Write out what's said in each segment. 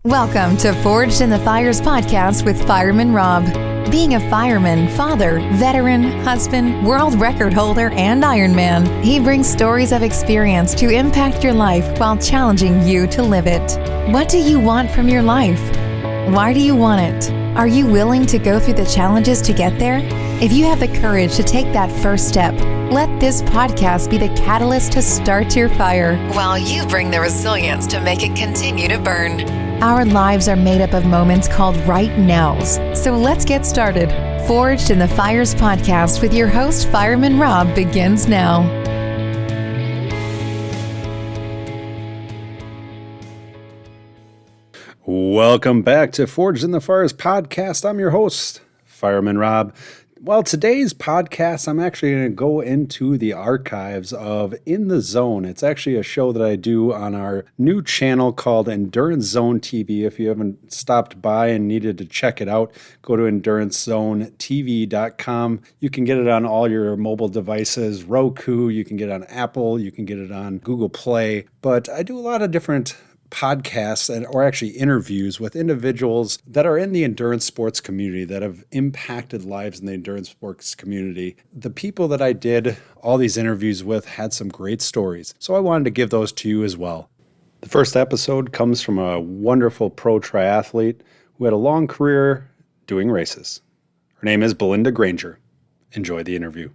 Welcome to Forged in the Fires podcast with Fireman Rob. Being a fireman, father, veteran, husband, world record holder, and Ironman, he brings stories of experience to impact your life while challenging you to live it. What do you want from your life? Why do you want it? Are you willing to go through the challenges to get there? If you have the courage to take that first step, let this podcast be the catalyst to start your fire, while you bring the resilience to make it continue to burn. Our lives are made up of moments called right nows. So let's get started. Forged in the Fires podcast with your host, Fireman Rob, begins now. Welcome back to Forged in the Fires podcast. I'm your host, Fireman Rob. Well, today's podcast, I'm actually going to go into the archives of In the Zone. It's actually a show that I do on our new channel called Endurance Zone TV. If you haven't stopped by and needed to check it out, go to endurancezonetv.com. You can get it on all your mobile devices, Roku, you can get it on Apple, you can get it on Google Play. But I do a lot of different podcasts or actually interviews with individuals that are in the endurance sports community that have impacted lives in the endurance sports community. The people that I did all these interviews with had some great stories, so I wanted to give those to you as well. The first episode comes from a wonderful pro triathlete who had a long career doing races. Her name is Belinda Granger. Enjoy the interview.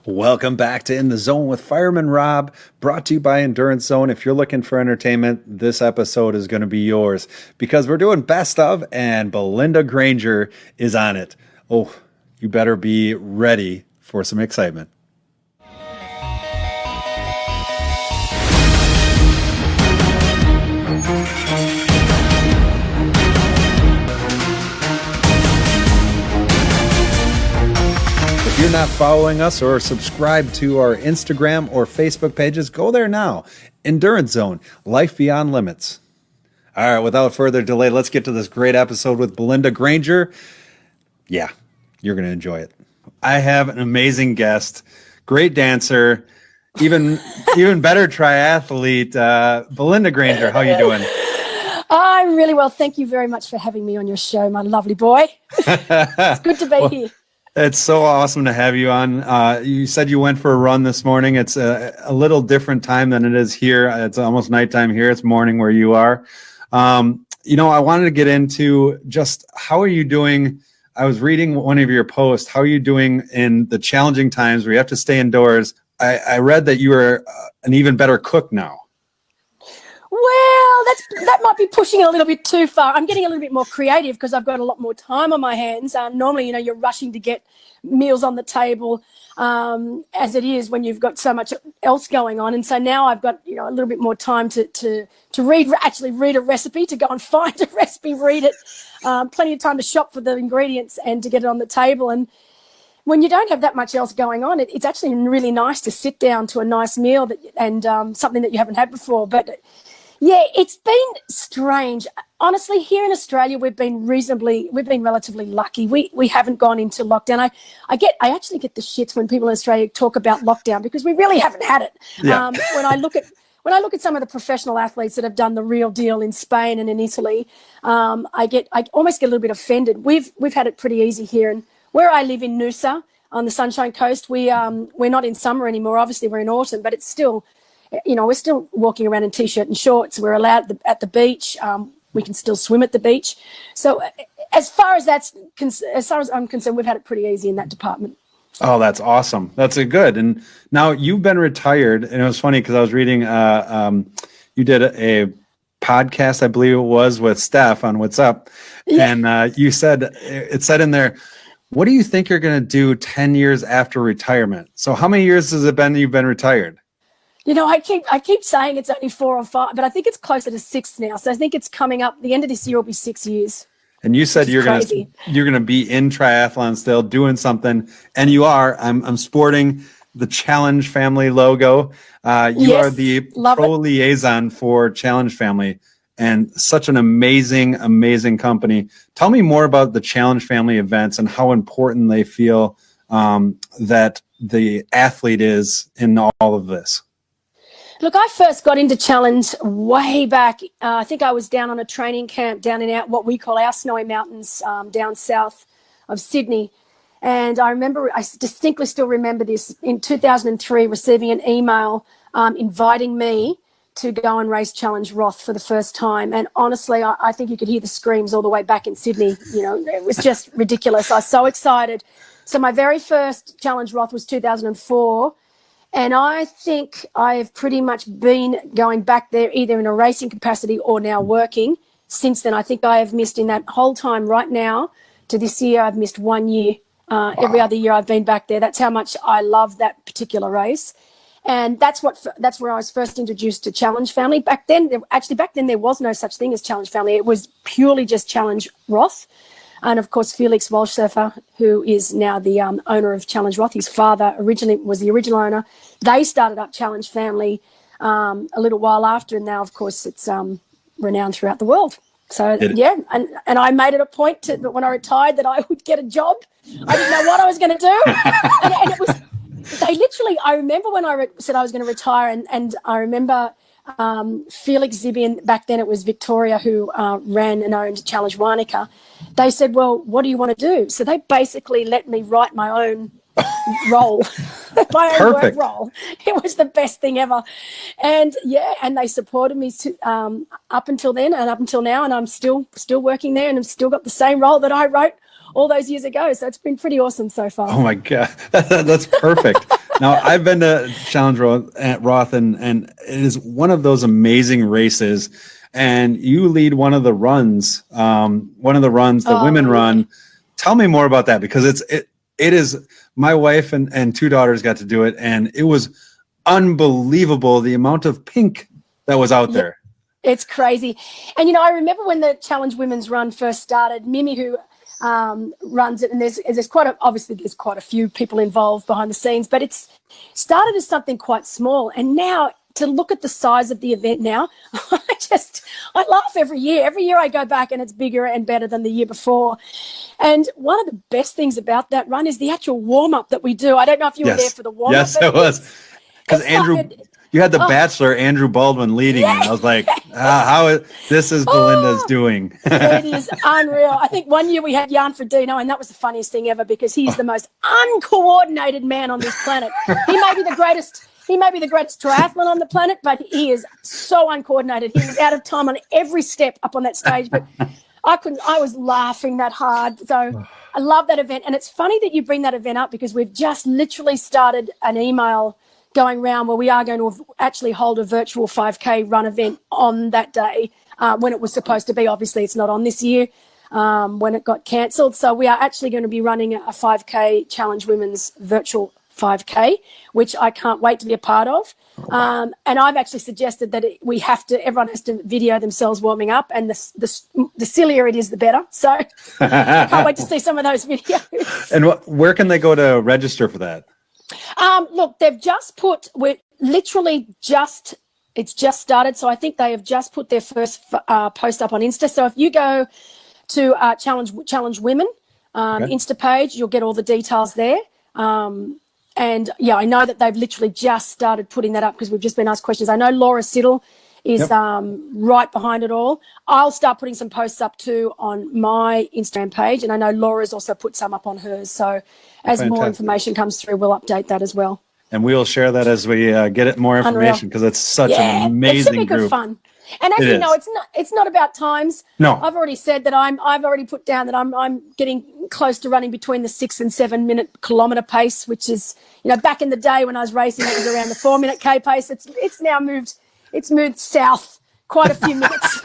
Welcome back to In the Zone with Fireman Rob, brought to you by Endurance Zone. If you're looking for entertainment, this episode is going to be yours because we're doing best of, and Belinda Granger is on it. Oh, you better be ready for some excitement. If you're not following us or subscribe to our Instagram or Facebook pages, go there now. Endurance Zone, life beyond limits. All right, without further delay, let's get to this great episode with Belinda Granger. Yeah, you're going to enjoy it. I have an amazing guest, great dancer, even better triathlete, Belinda Granger. How you doing? I'm really well. Thank you very much for having me on your show, my lovely boy. It's good to be here. It's so awesome to have you on. You said you went for a run this morning. It's a little different time than it is here. It's almost nighttime here. It's morning where you are. I wanted to get into just how are you doing? I was reading one of your posts. How are you doing in the challenging times where you have to stay indoors? I read that you are an even better cook now. Well, that might be pushing it a little bit too far. I'm getting a little bit more creative because I've got a lot more time on my hands. Normally, you're rushing to get meals on the table as it is when you've got so much else going on. And so now I've got, a little bit more time to read a recipe, to go and find a recipe, read it, plenty of time to shop for the ingredients and to get it on the table. And when you don't have that much else going on, it's actually really nice to sit down to a nice meal and something that you haven't had before. But yeah, it's been strange. Honestly, here in Australia, we've been relatively lucky. We haven't gone into lockdown. I actually get the shits when people in Australia talk about lockdown because we really haven't had it. Yeah. When I look at some of the professional athletes that have done the real deal in Spain and in Italy, I almost get a little bit offended. We've had it pretty easy here, and where I live in Noosa on the Sunshine Coast, we're not in summer anymore. Obviously, we're in autumn, but it's still. We're still walking around in t-shirt and shorts. We're allowed at the beach. We can still swim at the beach. So as far as I'm concerned, we've had it pretty easy in that department. Oh, that's awesome. That's good. And now you've been retired, and it was funny because I was reading, you did a podcast, I believe it was, with Steph on What's Up. Yeah. And it said in there, what do you think you're going to do 10 years after retirement? So how many years has it been you've been retired? I keep saying it's only 4 or 5, but I think it's closer to 6 now. So I think it's coming up. The end of this year will be 6 years. And you said you're gonna be in triathlon still, doing something, and you are. I'm sporting the Challenge Family logo. You are the Pro Liaison for Challenge Family. and such an amazing, amazing company. Tell me more about the Challenge Family events and how important they feel that the athlete is in all of this. Look, I first got into Challenge way back. I think I was down on a training camp down in what we call our Snowy Mountains down south of Sydney. And I distinctly still remember this, in 2003, receiving an email inviting me to go and race Challenge Roth for the first time. And honestly, I think you could hear the screams all the way back in Sydney. You know, it was just ridiculous. I was so excited. So my very first Challenge Roth was 2004. And I think I have pretty much been going back there either in a racing capacity or now working since then. I think I have missed in that whole time right now to this year, I've missed 1 year. Every other year I've been back there. That's how much I love that particular race. And that's where I was first introduced to Challenge Family. Back then there was no such thing as Challenge Family. It was purely just Challenge Roth. And, of course, Felix Walschsurfer, who is now the owner of Challenge Roth, his father originally was the original owner. They started up Challenge Family a little while after, and now, of course, it's renowned throughout the world. So, yeah, and I made it a point to, when I retired, that I would get a job. I didn't know what I was going to do. and it was, they literally, I remember when I said I was going to retire, and I remember Felix Zibian, back then it was Victoria, who ran and owned Challenge Wanaka. They said, well, what do you want to do? So they basically let me write my own role, my own work role. It was the best thing ever. And and they supported me up until then and up until now, and I'm still working there, and I've still got the same role that I wrote all those years ago. So it's been pretty awesome so far. Oh my God, that's perfect. Now, I've been to Challenge Roth, and it is one of those amazing races. And you lead one of the runs, the women run. Tell me more about that, because it is. My wife and two daughters got to do it, and it was unbelievable the amount of pink that was out there. It's crazy. And I remember when the Challenge Women's Run first started, Mimi, who runs it, and there's quite a few people involved behind the scenes, but it's started as something quite small, and now to look at the size of the event now, I laugh every year. Every year I go back and it's bigger and better than the year before. And one of the best things about that run is the actual warm-up that we do. I don't know if you were there for the warm-up. Yes, it was. Because you had the Bachelor, Andrew Baldwin, leading, and I was like, this is Belinda's doing. It is unreal. I think one year we had Jan Frodeno, and that was the funniest thing ever, because he's the most uncoordinated man on this planet. He may be the greatest triathlon on the planet, but he is so uncoordinated. He was out of time on every step up on that stage, but I was laughing that hard. So I love that event. And it's funny that you bring that event up, because we've just literally started an email going around where we are going to actually hold a virtual 5K run event on that day when it was supposed to be. Obviously, it's not on this year when it got cancelled. So we are actually going to be running a 5K Challenge Women's virtual 5K, which I can't wait to be a part of. And I've actually suggested that everyone has to video themselves warming up, and the sillier it is, the better. So I can't wait to see some of those videos. And where can they go to register for that? Look, they've just it's just started. So I think they have just put their first post up on Insta. So if you go to Challenge Women Insta page, you'll get all the details there. And I know that they've literally just started putting that up, because we've just been asked questions. I know Laura Siddle is right behind it all. I'll start putting some posts up too on my Instagram page, and I know Laura's also put some up on hers. So as more information comes through, we'll update that as well. And we'll share that as we get more information, because it's such an amazing it should be group. Good fun. And as you know, it's not about times. No, I've already said that I've already put down that I'm getting close to running between the 6 and 7 minute kilometre pace, which is, back in the day when I was racing, it was around the 4 minute K pace. It's now moved south quite a few minutes.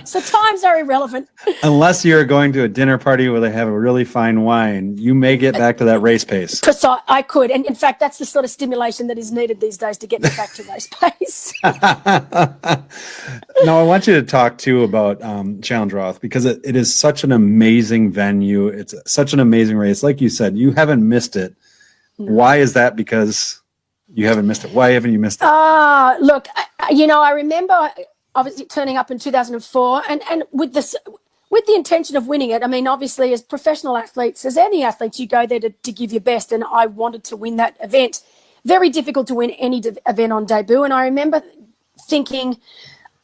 So times are irrelevant. Unless you're going to a dinner party where they have a really fine wine, you may get back to that race pace. I could. And in fact, that's the sort of stimulation that is needed these days to get me back to race pace. Now, I want you to talk too about Challenge Roth, because it is such an amazing venue. It's such an amazing race. Like you said, you haven't missed it. No. Why is that? Because you haven't missed it. Why haven't you missed it? Look, I remember obviously turning up in 2004 and with the intention of winning it. I mean, obviously, as professional athletes, as any athletes, you go there to give your best, and I wanted to win that event. Very difficult to win any event on debut, and I remember thinking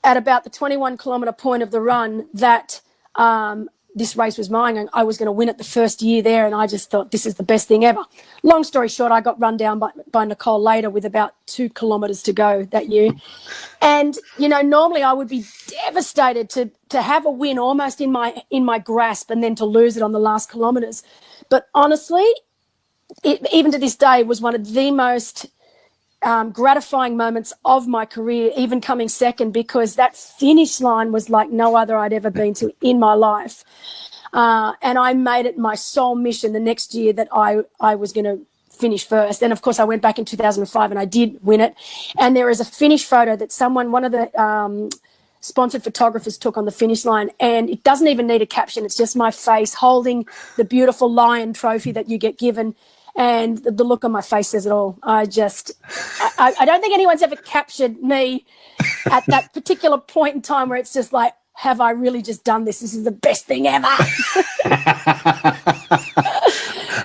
at about the 21-kilometre point of the run that this race was mine and I was going to win it the first year there, and I just thought this is the best thing ever. Long story short, I got run down by Nicole later with about 2 kilometres to go that year. And, you know, normally I would be devastated to have a win almost in my grasp and then to lose it on the last kilometres. But honestly, it, even to this day, was one of the most gratifying moments of my career, even coming second, because that finish line was like no other I'd ever been to in my life. And I made it my sole mission the next year that I was going to finish first. And of course I went back in 2005 and I did win it. And there is a finish photo that one of the sponsored photographers took on the finish line, and it doesn't even need a caption. It's just my face holding the beautiful lion trophy that you get given. And the look on my face says it all. I don't think anyone's ever captured me at that particular point in time where it's just like, have I really just done this? This is the best thing ever.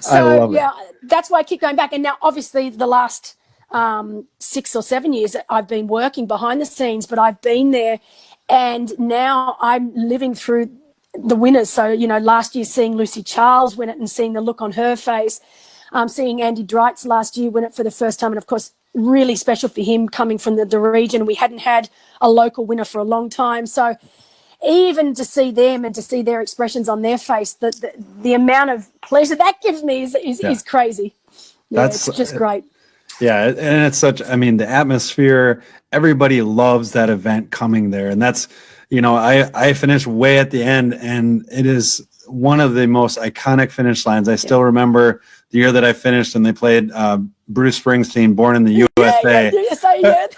So, yeah, that's why I keep going back. And now, obviously, the last 6 or 7 years, I've been working behind the scenes, but I've been there. And now I'm living through the winners. So, you know, last year seeing Lucy Charles win it and seeing the look on her face. Seeing Andy Dreitz last year win it for the first time, and of course really special for him coming from the region. We hadn't had a local winner for a long time, so even to see them and to see their expressions on their face, the amount of pleasure that gives me is crazy. Yeah, it's just great. Yeah, and it's such, I mean, the atmosphere, everybody loves that event coming there, and that's, you know, I finished way at the end, and it is one of the most iconic finish lines. I still remember the year that I finished and they played Bruce Springsteen, Born in the USA. Yes, I did.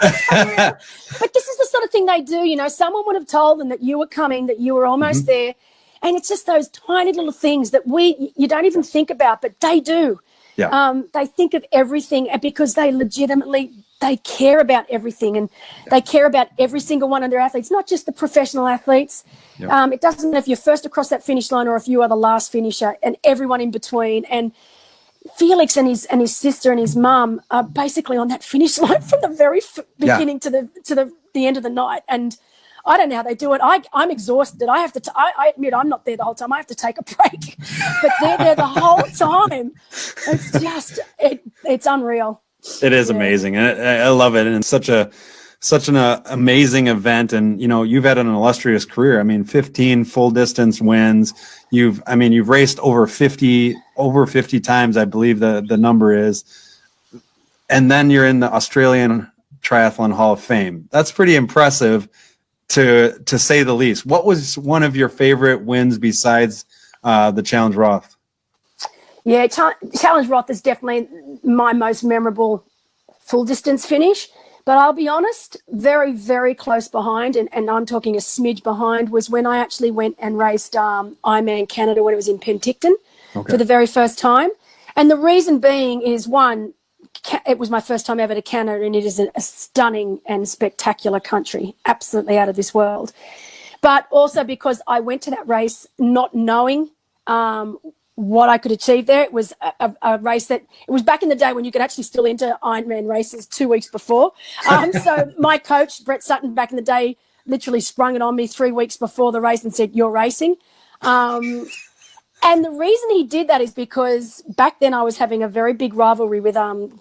But this is the sort of thing they do, you know. Someone would have told them that you were coming, that you were almost there. And it's just those tiny little things that you don't even think about, but they do. Yeah. They think of everything because they care about everything, and they care about every single one of their athletes, not just the professional athletes. It doesn't matter if you're first across that finish line or if you are the last finisher, and everyone in between. And Felix and his sister and his mum are basically on that finish line from the very beginning to the end of the night. And I don't know how they do it. I'm exhausted. I have to. I admit I'm not there the whole time. I have to take a break, but they're there the whole time. It's just it's unreal. It is amazing, and I love it. And it's such an amazing event. And you know, you've had an illustrious career. I mean, 15 full distance wins. You've raced over 50 times, I believe the number is. And then you're in the Australian Triathlon Hall of Fame. That's pretty impressive, to say the least. What was one of your favorite wins besides the Challenge Roth? Yeah, Challenge Roth is definitely my most memorable full distance finish. But I'll be honest, very, very close behind, and I'm talking a smidge behind, was when I actually went and raced Ironman Canada when it was in Penticton for the very first time. And the reason being is, one, it was my first time ever to Canada, and it is a stunning and spectacular country, absolutely out of this world. But also because I went to that race not knowing what I could achieve there. It was a race that, it was back in the day when you could actually still enter Ironman races 2 weeks before. So my coach, Brett Sutton, back in the day, literally sprung it on me 3 weeks before the race and said, "You're racing." And the reason he did that is because back then I was having a very big rivalry with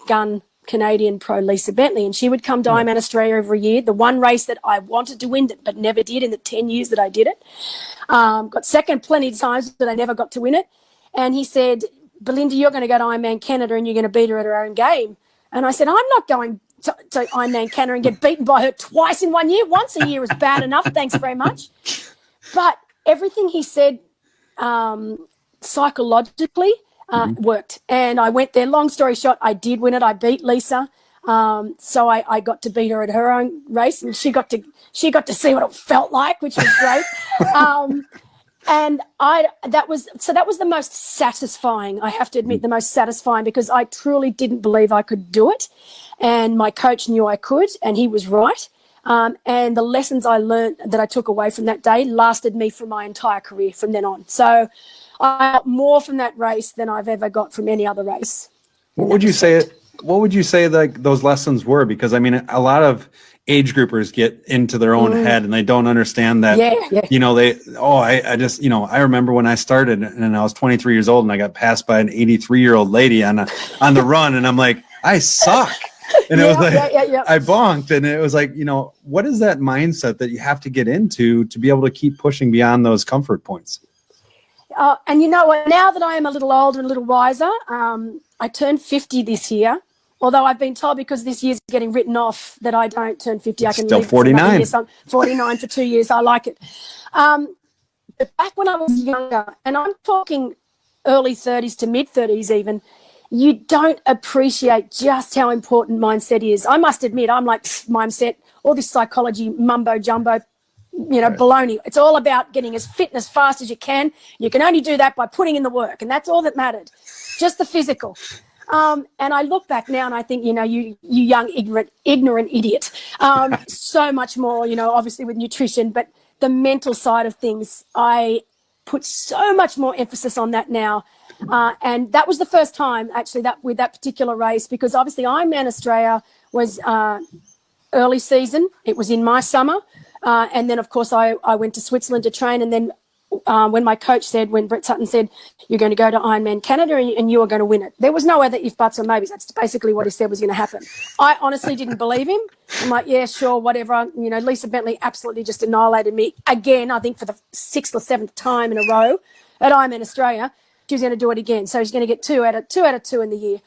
gun Canadian pro Lisa Bentley, and she would come to Ironman Australia every year. The one race that I wanted to win but never did in the 10 years that I did it. Got second plenty of times, but I never got to win it. And he said, "Belinda, you're going to go to Ironman Canada and you're going to beat her at her own game." And I said, "I'm not going to Ironman Canada and get beaten by her twice in 1 year. Once a year is bad enough, thanks very much." But everything he said psychologically worked. And I went there. Long story short, I did win it. I beat Lisa. So I got to beat her at her own race, and she got to see what it felt like, which was great. And that was the most satisfying, I have to admit, the most satisfying, because I truly didn't believe I could do it. And my coach knew I could, and he was right. And the lessons I learned that I took away from that day lasted me for my entire career from then on. So I got more from that race than I've ever got from any other race. What would you say like those lessons were? Because I mean, a lot of age groupers get into their own head and they don't understand that, I remember when I started and I was 23 years old and I got passed by an 83-year-old lady on the run. And I'm like, I suck. And it was like, I bonked. And it was like, what is that mindset that you have to get into to be able to keep pushing beyond those comfort points? And you know what, now that I am a little older and a little wiser, I turned 50 this year. Although I've been told because this year's getting written off that I don't turn 50, I can still leave 49. I'm 49 for 2 years. I like it. But back when I was younger, and I'm talking early 30s to mid 30s even, you don't appreciate just how important mindset is. I must admit, I'm like, mindset, all this psychology mumbo jumbo, baloney. It's all about getting as fit and as fast as you can. You can only do that by putting in the work, and that's all that mattered, just the physical. And I look back now and I think, you young, ignorant idiot, so much more, obviously with nutrition, but the mental side of things, I put so much more emphasis on that now. And that was the first time actually that with that particular race, because obviously Ironman Australia was early season. It was in my summer. And then of course I went to Switzerland to train. And then when Brett Sutton said, you're going to go to Ironman Canada and you are going to win it. There was no other if, buts or maybes. That's basically what he said was going to happen. I honestly didn't believe him. I'm like, yeah, sure, whatever. Lisa Bentley absolutely just annihilated me again, I think for the 6th or 7th time in a row at Ironman Australia. She was going to do it again. So she's going to get two out of two in the year.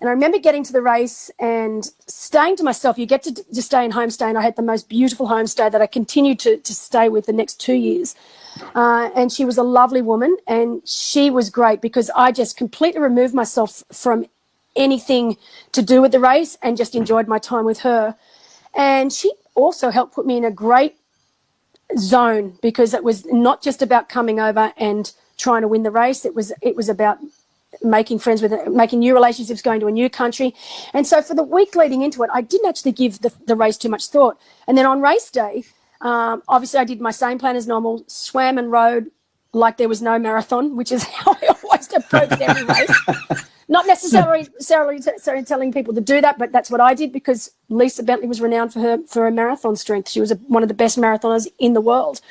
And I remember getting to the race and staying to myself. You get to stay in homestay, and I had the most beautiful homestay that I continued to stay with the next 2 years. And she was a lovely woman, and she was great because I just completely removed myself from anything to do with the race and just enjoyed my time with her. And she also helped put me in a great zone because it was not just about coming over and trying to win the race. It was about making friends making new relationships, going to a new country. And so for the week leading into it, I didn't actually give the race too much thought. And then on race day, obviously I did my same plan as normal, swam and rode like there was no marathon, which is how I always approached every race. Not necessarily telling people to do that, but that's what I did because Lisa Bentley was renowned for her marathon strength. She was one of the best marathoners in the world.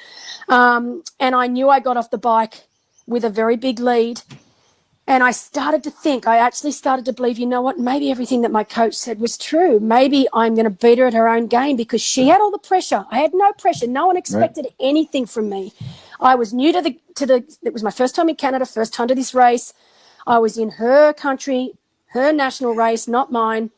And I knew I got off the bike with a very big lead. And I started to think, I actually started to believe, you know what, maybe everything that my coach said was true. Maybe I'm going to beat her at her own game because she had all the pressure. I had no pressure. No one expected anything from me. I was new it was my first time in Canada, first time to this race. I was in her country, her national race, not mine.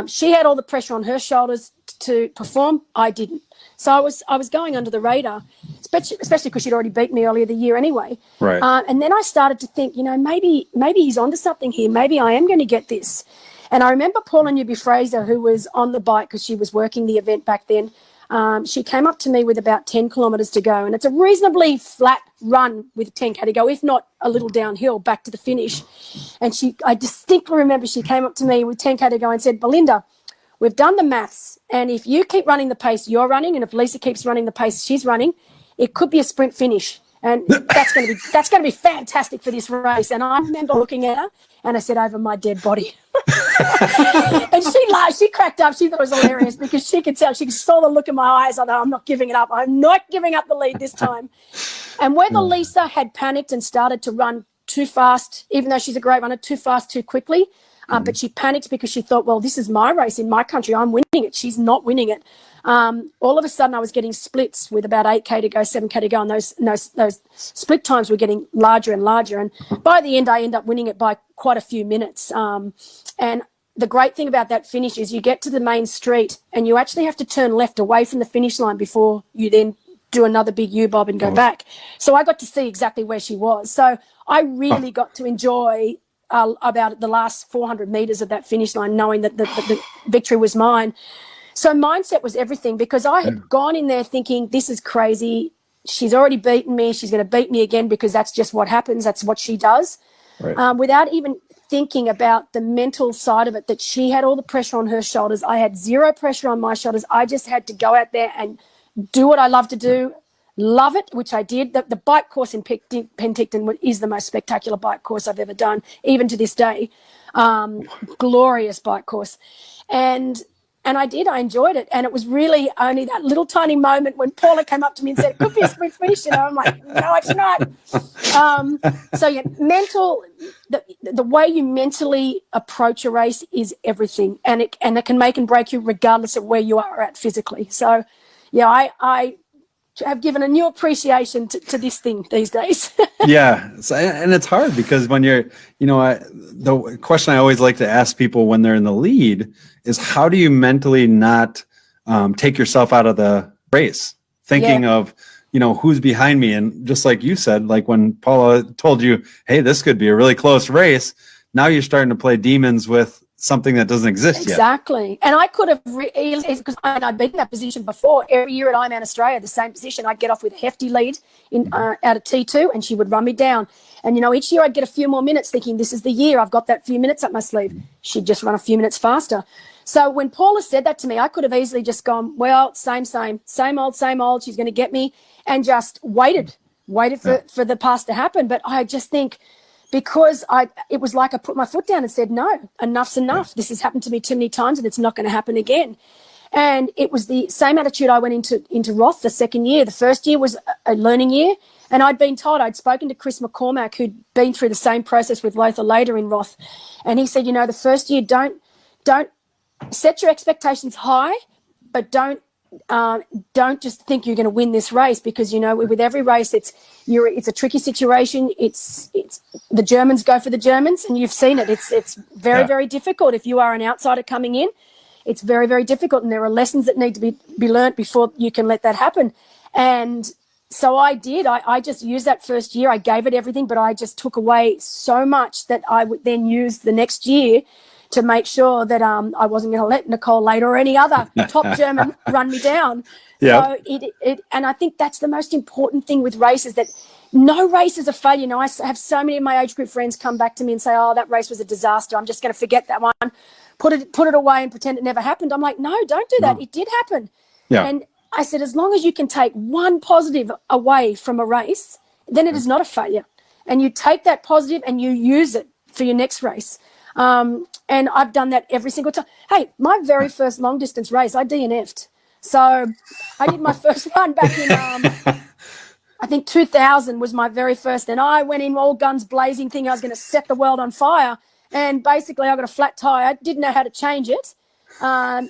She had all the pressure on her shoulders to perform. I didn't. So I was going under the radar, especially because she'd already beat me earlier the year anyway. Right. And then I started to think, maybe he's onto something here. Maybe I am going to get this. And I remember Paula Newby-Fraser, who was on the bike because she was working the event back then. She came up to me with about 10 kilometres to go. And it's a reasonably flat run with 10K to go, if not a little downhill back to the finish. And I distinctly remember she came up to me with 10K to go and said, Belinda, we've done the maths, and if you keep running the pace you're running, and if Lisa keeps running the pace she's running, it could be a sprint finish, and that's going to be fantastic for this race. And I remember looking at her, and I said, over my dead body. And she laughed, she cracked up, she thought it was hilarious because she could tell, she saw the look in my eyes. I thought, I'm not giving it up. I'm not giving up the lead this time. And whether Lisa had panicked and started to run too fast, even though she's a great runner, too fast, too quickly. But she panicked because she thought, well, this is my race in my country. I'm winning it. She's not winning it. All of a sudden I was getting splits with about 8K to go, 7K to go. And those split times were getting larger and larger. And by the end, I ended up winning it by quite a few minutes. And the great thing about that finish is you get to the main street and you actually have to turn left away from the finish line before you then do another big U-bob and go back. So I got to see exactly where she was. So I really got to enjoy about the last 400 meters of that finish line, knowing that the victory was mine. So mindset was everything because I had gone in there thinking, this is crazy. She's already beaten me. She's going to beat me again because that's just what happens. That's what she does. Right. Without even thinking about the mental side of it, that she had all the pressure on her shoulders. I had zero pressure on my shoulders. I just had to go out there and do what I love to do, love it, which I did. The bike course in Penticton is the most spectacular bike course I've ever done, even to this day. Glorious bike course. And I enjoyed it. And it was really only that little tiny moment when Paula came up to me and said, it could be a sprint finish. And I'm like, no, it's not. So yeah, the way you mentally approach a race is everything. And it can make and break you regardless of where you are at physically. So yeah, I have given a new appreciation to this thing these days. Yeah. And it's hard because when you're, the question I always like to ask people when they're in the lead is, how do you mentally not take yourself out of the race, thinking of, who's behind me? And just like you said, like when Paula told you, hey, this could be a really close race, now you're starting to play demons with something that doesn't exist yet. Exactly. And I could have, because I'd been in that position before. Every year at Ironman Australia, the same position, I'd get off with a hefty lead out of T2 and she would run me down. And, each year I'd get a few more minutes thinking, this is the year, I've got that few minutes up my sleeve. She'd just run a few minutes faster. So when Paula said that to me, I could have easily just gone, well, same old, she's going to get me, and just waited for the past to happen. But I just think, because it was like I put my foot down and said, no, enough's enough. This has happened to me too many times and it's not going to happen again. And it was the same attitude I went into Roth the second year. The first year was a learning year. And I'd been told, I'd spoken to Chris McCormack, who'd been through the same process with Lothar later in Roth. And he said, the first year, don't set your expectations high, but don't just think you're going to win this race, because with every race it's a tricky situation. It's the Germans go for the Germans, and you've seen it. It's very very difficult if you are an outsider coming in. It's very very difficult, and there are lessons that need to be learnt before you can let that happen. And so I did. I just used that first year. I gave it everything, but I just took away so much that I would then use the next year to make sure that I wasn't going to let Nicole Later or any other top German run me down. So and I think that's the most important thing with races, that no race is a failure. I have so many of my age group friends come back to me and say, oh, that race was a disaster, I'm just going to forget that one, put it away and pretend it never happened. I'm like, no, don't do that. It did happen. And I said, as long as you can take one positive away from a race, then it is not a failure. And you take that positive and you use it for your next race. And I've done that every single time. Hey, my very first long distance race, I DNF'd. So I did my first run back in, I think 2000 was my very first. And I went in all guns blazing, thinking I was going to set the world on fire. And basically I got a flat tire. I didn't know how to change it.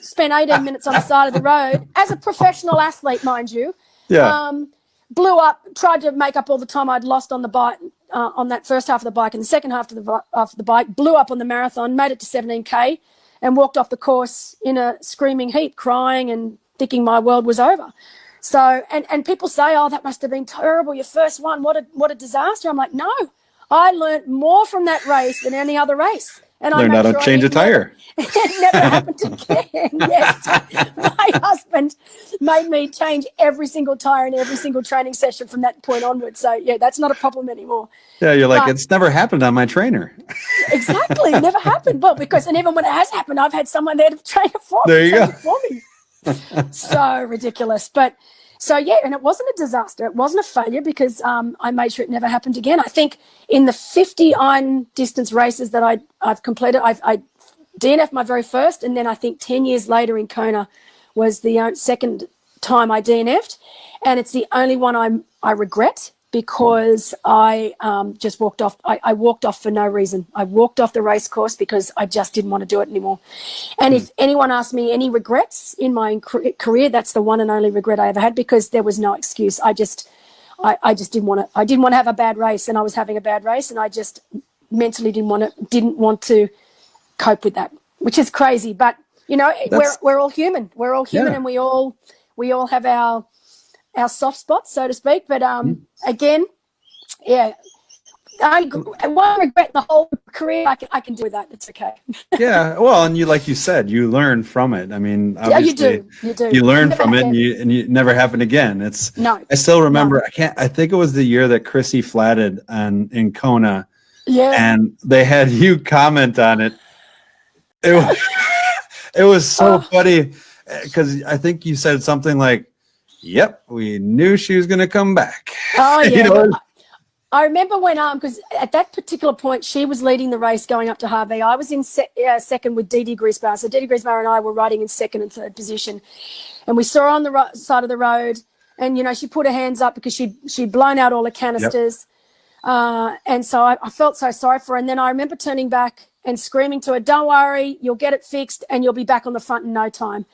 Spent 18 minutes on the side of the road as a professional athlete, mind you. Blew up, tried to make up all the time I'd lost on the bike, on that first half of the bike, and the second half of the bike, blew up on the marathon, made it to 17K, and walked off the course in a screaming heap, crying and thinking my world was over. So, and people say, oh, that must have been terrible, your first one, what a disaster. I'm like, no, I learned more from that race than any other race. And learned how to change a tire. It never happened again. Yes. My husband made me change every single tire in every single training session from that point onwards. So, yeah, that's not a problem anymore. Yeah, you're like, it's never happened on my trainer. Exactly. It never happened. Well, and even when it has happened, I've had someone there to train it for me. There you go. For me. So ridiculous. But so, yeah, and it wasn't a disaster. It wasn't a failure, because I made sure it never happened again. I think in the 50 iron distance races that I've completed, I DNF'd my very first, and then I think 10 years later in Kona was the second time I DNF'd, and it's the only one I regret, because I just walked off. I walked off for no reason. I walked off the race course because I just didn't want to do it anymore. And if anyone asked me any regrets in my career, that's the one and only regret I ever had, because there was no excuse. I just didn't want to. I didn't want to have a bad race, and I was having a bad race, and I just mentally didn't want to cope with that, which is crazy. But we're all human. We're all human, and we all have our soft spots, so to speak. But again, I won't regret the whole career. I can do that. It's okay. Yeah, well, and like you said, you learn from it. I mean, obviously, you do. You learn from it, and you never happen again. I still remember. I think it was the year that Chrissy flatted in Kona. Yeah. and they had you comment on it. It was, it was so funny because I think you said something like, "Yep, we knew she was going to come back." Oh, yeah. You know? I remember when, because at that particular point, she was leading the race going up to Harvey. I was in second with Dee Grisbar. So Dee Grisbar and I were riding in second and third position. And we saw her on the side of the road. And, she put her hands up because she'd blown out all her canisters. Yep. And so I felt so sorry for her. And then I remember turning back and screaming to her, "Don't worry, you'll get it fixed and you'll be back on the front in no time."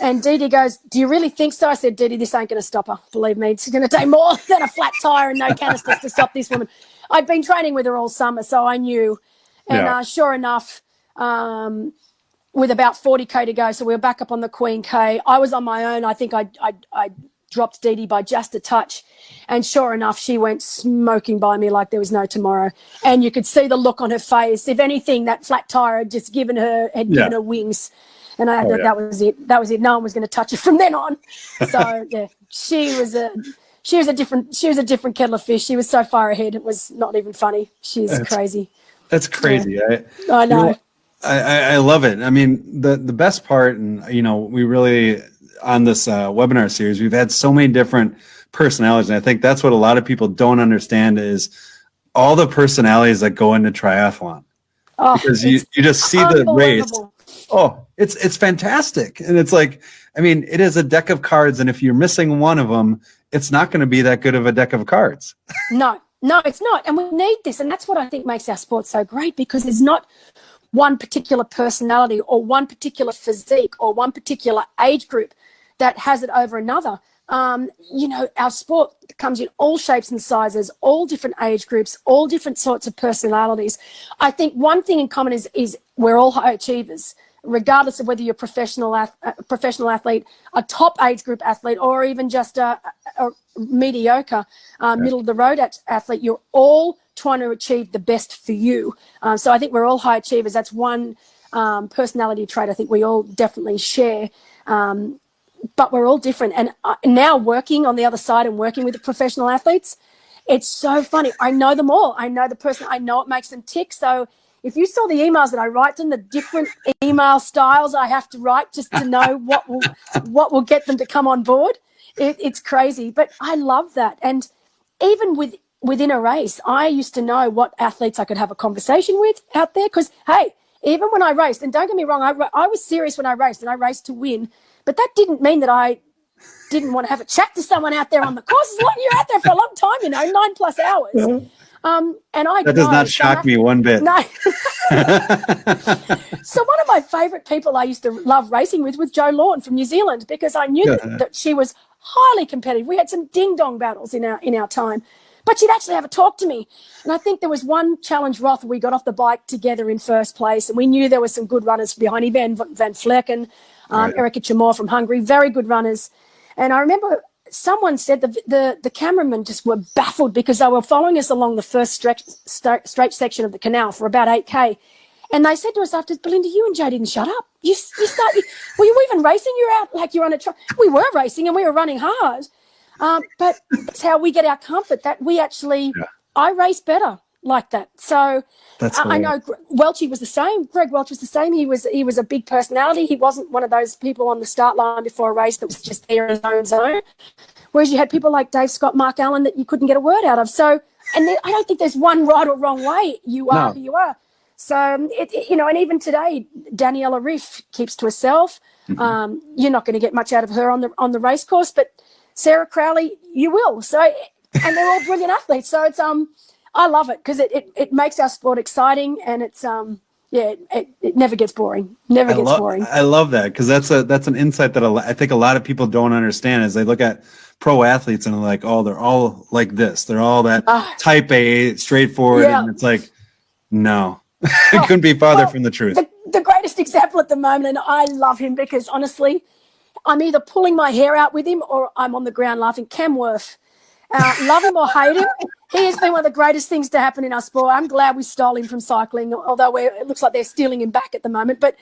And Dee goes, "Do you really think so?" I said, "Dee, this ain't going to stop her. Believe me, it's going to take more than a flat tire and no canisters to stop this woman." I'd been training with her all summer, so I knew. And sure enough, with about 40K to go, so we were back up on the Queen K. I was on my own. I think I dropped Dee by just a touch. And sure enough, she went smoking by me like there was no tomorrow. And you could see the look on her face. If anything, that flat tire had just given her wings. And that was it. That was it. No one was going to touch her from then on. So yeah, she was a different kettle of fish. She was so far ahead. It was not even funny. She's crazy. That's crazy. Yeah. I know. I love it. I mean, the best part, and we really on this webinar series, we've had so many different personalities, and I think that's what a lot of people don't understand is all the personalities that go into triathlon. Because you just see the race. Oh, it's fantastic. And it's like, I mean, it is a deck of cards. And if you're missing one of them, it's not going to be that good of a deck of cards. No, it's not. And we need this. And that's what I think makes our sport so great, because there's not one particular personality or one particular physique or one particular age group that has it over another. Our sport comes in all shapes and sizes, all different age groups, all different sorts of personalities. I think one thing in common is we're all high achievers, regardless of whether you're a professional athlete, a top age group athlete, or even just a mediocre, middle of the road athlete. You're all trying to achieve the best for you. So I think we're all high achievers. That's one personality trait I think we all definitely share. But we're all different. And now working on the other side and working with the professional athletes, it's so funny. I know them all. I know the person. I know what makes them tick. So if you saw the emails that I write them, the different email styles I have to write just to know what will get them to come on board, it's crazy. But I love that. And even within a race, I used to know what athletes I could have a conversation with out there. Because, hey, even when I raced, and don't get me wrong, I was serious when I raced, and I raced to win. But that didn't mean that I didn't want to have a chat to someone out there on the course. You're out there for a long time, 9+ hours. And that does not shock me one bit. No. So one of my favourite people I used to love racing with was Jo Lawn from New Zealand, because I knew that she was highly competitive. We had some ding-dong battles in our time. But she'd actually have a talk to me. And I think there was one challenge, Roth, we got off the bike together in first place, and we knew there were some good runners behind him, Van Vlekken, Erika Chamor from Hungary, very good runners. And I remember someone said the cameramen just were baffled because they were following us along the first straight section of the canal for about 8K. And they said to us after, "Belinda, you and Joe didn't shut up. Were you even racing? You're out like you're on a truck." We were racing and we were running hard. But that's how we get our comfort, that we actually, I race better like that. So I know Welchie was the same. Greg Welch was the same. He was a big personality. He wasn't one of those people on the start line before a race that was just there in his own zone. Whereas you had people like Dave Scott, Mark Allen that you couldn't get a word out of. So, and I don't think there's one right or wrong way. You are who you are. So, and even today, Daniela Riff keeps to herself. Mm-hmm. You're not going to get much out of her on the race course, but Sarah Crowley, you will. So, and they're all brilliant athletes. So it's I love it because it makes our sport exciting, and it's it never gets boring. Boring. I love that, because that's an insight that I think a lot of people don't understand. Is they look at pro athletes and they're like, oh, they're all like this. They're all that type A, straightforward, and it's like, no, it couldn't be farther from the truth. The greatest example at the moment, and I love him because honestly, I'm either pulling my hair out with him or I'm on the ground laughing. Cam Worth, love him or hate him, he has been one of the greatest things to happen in our sport. I'm glad we stole him from cycling, although it looks like they're stealing him back at the moment. But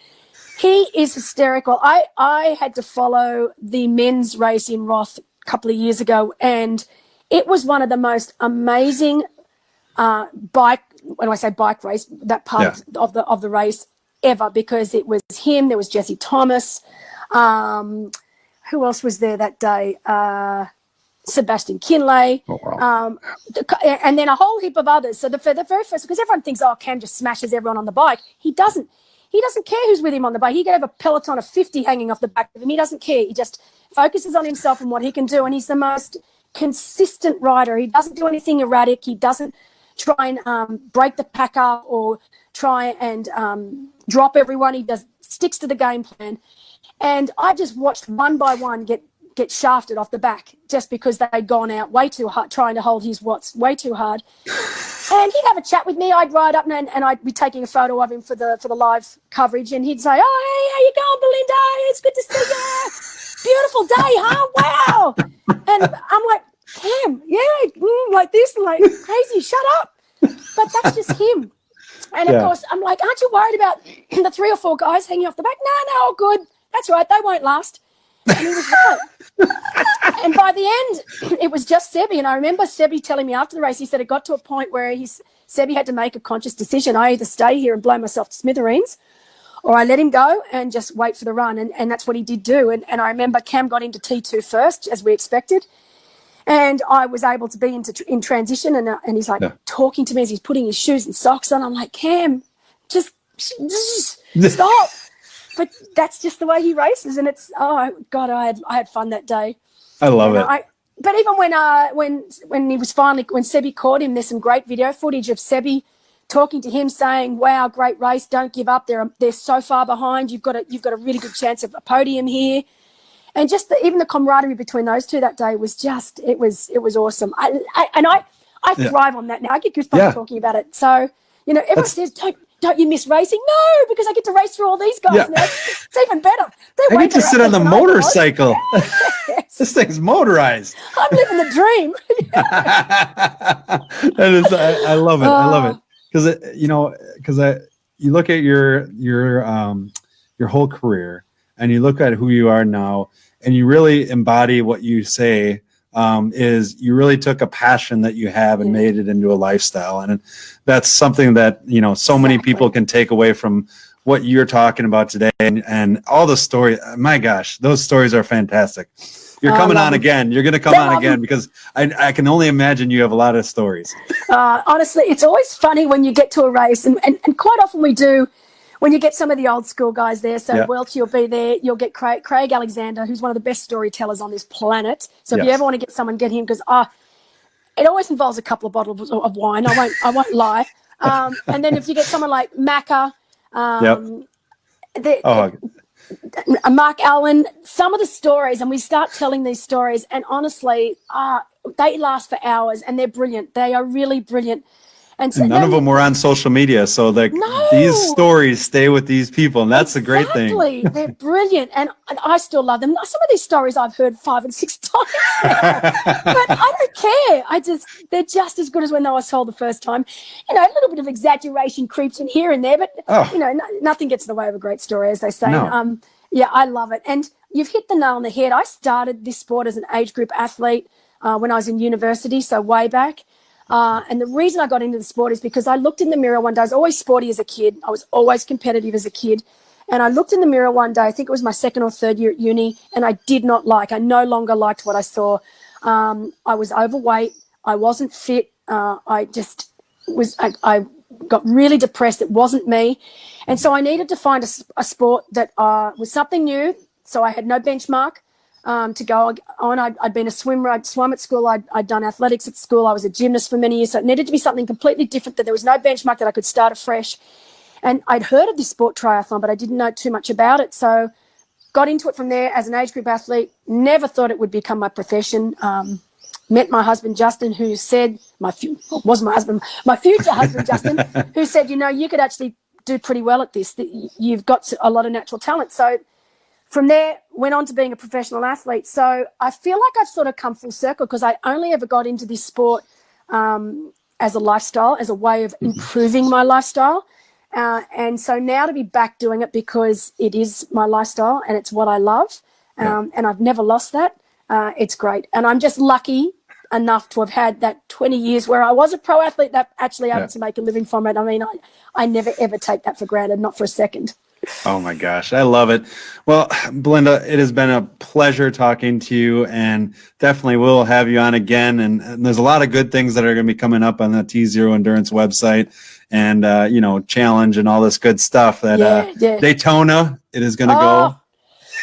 he is hysterical. I had to follow the men's race in Roth a couple of years ago, and it was one of the most amazing bike when I say bike race, that part of the race ever, because it was him. There was Jesse Thomas. Who else was there that day? Sebastian Kinley. Oh, wow. And then a whole heap of others. So the very first, because everyone thinks, oh, Cam just smashes everyone on the bike. He doesn't. He doesn't care who's with him on the bike. He could have a peloton of 50 hanging off the back of him. He doesn't care. He just focuses on himself and what he can do. And he's the most consistent rider. He doesn't do anything erratic. He doesn't try and break the pack up or try and drop everyone. He just sticks to the game plan. And I just watched one by one get shafted off the back just because they'd gone out way too hard, trying to hold his watts way too hard. And he'd have a chat with me. I'd ride up and I'd be taking a photo of him for the live coverage. And he'd say, oh, hey, how you going, Belinda? It's good to see you. Beautiful day, huh? Wow. And I'm like, Cam, like this, like crazy, shut up. But that's just him. And of course, I'm like, aren't you worried about the 3 or 4 guys hanging off the back? No, all good. That's right. They won't last. And he was right. And by the end, it was just Sebi. And I remember Sebi telling me after the race, he said it got to a point where Sebi had to make a conscious decision. I either stay here and blow myself to smithereens, or I let him go and just wait for the run. And that's what he did do. And I remember Cam got into T2 first, as we expected. And I was able to be in transition. And he's like talking to me as he's putting his shoes and socks on. I'm like, Cam, just stop. But that's just the way he races, and it's I had fun that day. I love it. But even when he was finally, when Sebi caught him, there's some great video footage of Sebi talking to him, saying, "Wow, great race! Don't give up. They're so far behind. You've got a really good chance of a podium here." And just even the camaraderie between those two that day was just it was awesome. I thrive on that now. I get goosebumps talking about it. So everyone says don't you miss racing? No, because I get to race through all these guys now. It's even better. I get to sit on the motorcycle. Yes. This thing's motorized. I'm living the dream. I love it. I love it because you look at your whole career and you look at who you are now, and you really embody what you say. Is you really took a passion that you have and made it into a lifestyle. And that's something that, so many people can take away from what you're talking about today and all the stories. My gosh, those stories are fantastic. You're coming on again. You're going to come on again because I can only imagine you have a lot of stories. Honestly, it's always funny when you get to a race and quite often we do. When you get some of the old school guys there, so Welch, you'll be there. You'll get Craig Alexander, who's one of the best storytellers on this planet. So if you ever want to get someone, get him, because it always involves a couple of bottles of wine. I won't lie. And then if you get someone like Macca, Mark Allen, some of the stories, and we start telling these stories, and honestly, they last for hours, and they're brilliant. They are really brilliant. And so none of them were on social media, so these stories stay with these people, and that's the great thing. Exactly, they're brilliant, and I still love them. Some of these stories I've heard 5 and 6 times now, but I don't care. They're just as good as when they were told the first time. A little bit of exaggeration creeps in here and there, but nothing gets in the way of a great story, as they say. No. I love it, and you've hit the nail on the head. I started this sport as an age group athlete when I was in university, so way back. And the reason I got into the sport is because I looked in the mirror one day. I was always sporty as a kid. I was always competitive as a kid. And I looked in the mirror one day, I think it was my 2nd or 3rd year at uni, and I no longer liked what I saw. I was overweight. I wasn't fit. I got really depressed. It wasn't me. And so I needed to find a sport that was something new. So I had no benchmark. To go on. I'd been a swimmer. I'd swum at school. I'd done athletics at school. I was a gymnast for many years. So it needed to be something completely different, that there was no benchmark, that I could start afresh. And I'd heard of this sport, triathlon, but I didn't know too much about it. So got into it from there as an age group athlete. Never thought it would become my profession. Met my husband, Justin, who said, my future husband, Justin, who said, you could actually do pretty well at this. You've got a lot of natural talent. So from there, went on to being a professional athlete. So I feel like I've sort of come full circle, because I only ever got into this sport as a lifestyle, as a way of improving my lifestyle. And so now to be back doing it because it is my lifestyle and it's what I love, and I've never lost that. It's great. And I'm just lucky enough to have had that 20 years where I was a pro athlete that actually able to make a living from it. I mean, I never, ever take that for granted, not for a second. Oh my gosh, I love it. Well, Belinda, it has been a pleasure talking to you, and definitely we'll have you on again. And there's a lot of good things that are going to be coming up on the T0 Endurance website and, challenge and all this good stuff that Daytona, it is going to go.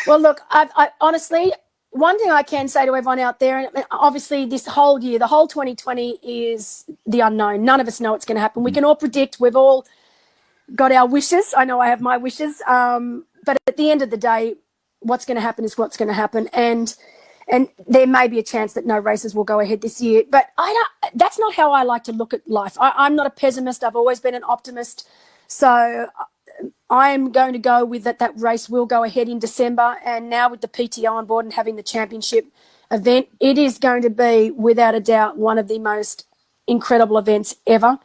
Well, look, I honestly, one thing I can say to everyone out there, and obviously this whole year, the whole 2020 is the unknown. None of us know what's going to happen. We can all predict. We've all got our wishes. I know I have my wishes. But at the end of the day, what's going to happen is what's going to happen. And there may be a chance that no races will go ahead this year. But that's not how I like to look at life. I'm not a pessimist. I've always been an optimist. So I'm going to go with that race will go ahead in December. And now with the PTO on board and having the championship event, it is going to be, without a doubt, one of the most incredible events ever.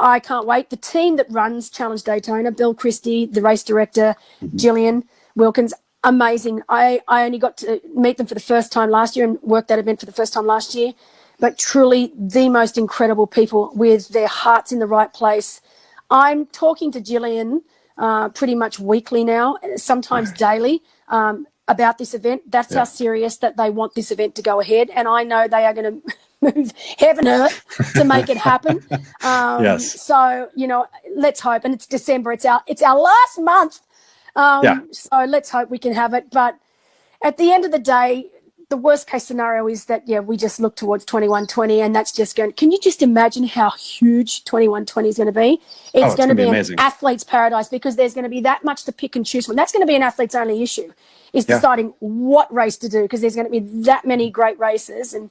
I can't wait. The team that runs Challenge Daytona, Bill Christie, the race director, Gillian Wilkins, amazing. I only got to meet them for the first time last year and work that event for the first time last year, but truly the most incredible people with their hearts in the right place. I'm talking to Gillian pretty much weekly now, sometimes daily, about this event. That's how serious that they want this event to go ahead, and I know they are going to move heaven and earth to make it happen. So, let's hope. And it's December. It's our last month. So let's hope we can have it. But at the end of the day, the worst case scenario is that, we just look towards 2120, and that's just going. Can you just imagine how huge 2120 is going to be? It's going to be an athlete's paradise, because there's going to be that much to pick and choose from. That's going to be an athlete's only issue, is deciding what race to do, because there's going to be that many great races. And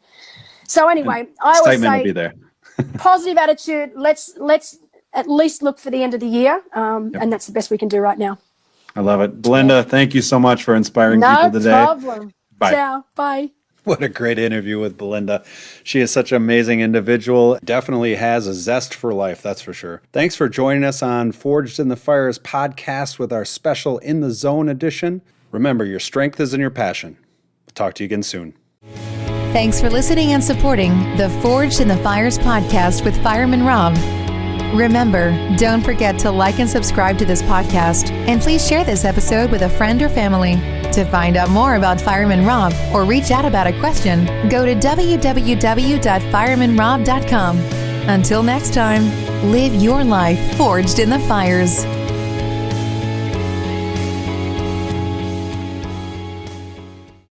so anyway, I always say, be there. Positive attitude. Let's at least look for the end of the year, and that's the best we can do right now. I love it. Belinda, thank you so much for inspiring people today. No problem. Bye. Ciao. Bye. What a great interview with Belinda. She is such an amazing individual. Definitely has a zest for life, that's for sure. Thanks for joining us on Forged in the Fires podcast with our special In the Zone edition. Remember, your strength is in your passion. We'll talk to you again soon. Thanks for listening and supporting the Forged in the Fires podcast with Fireman Rob. Remember, don't forget to like and subscribe to this podcast, and please share this episode with a friend or family. To find out more about Fireman Rob or reach out about a question, go to www.firemanrob.com. Until next time, live your life forged in the fires.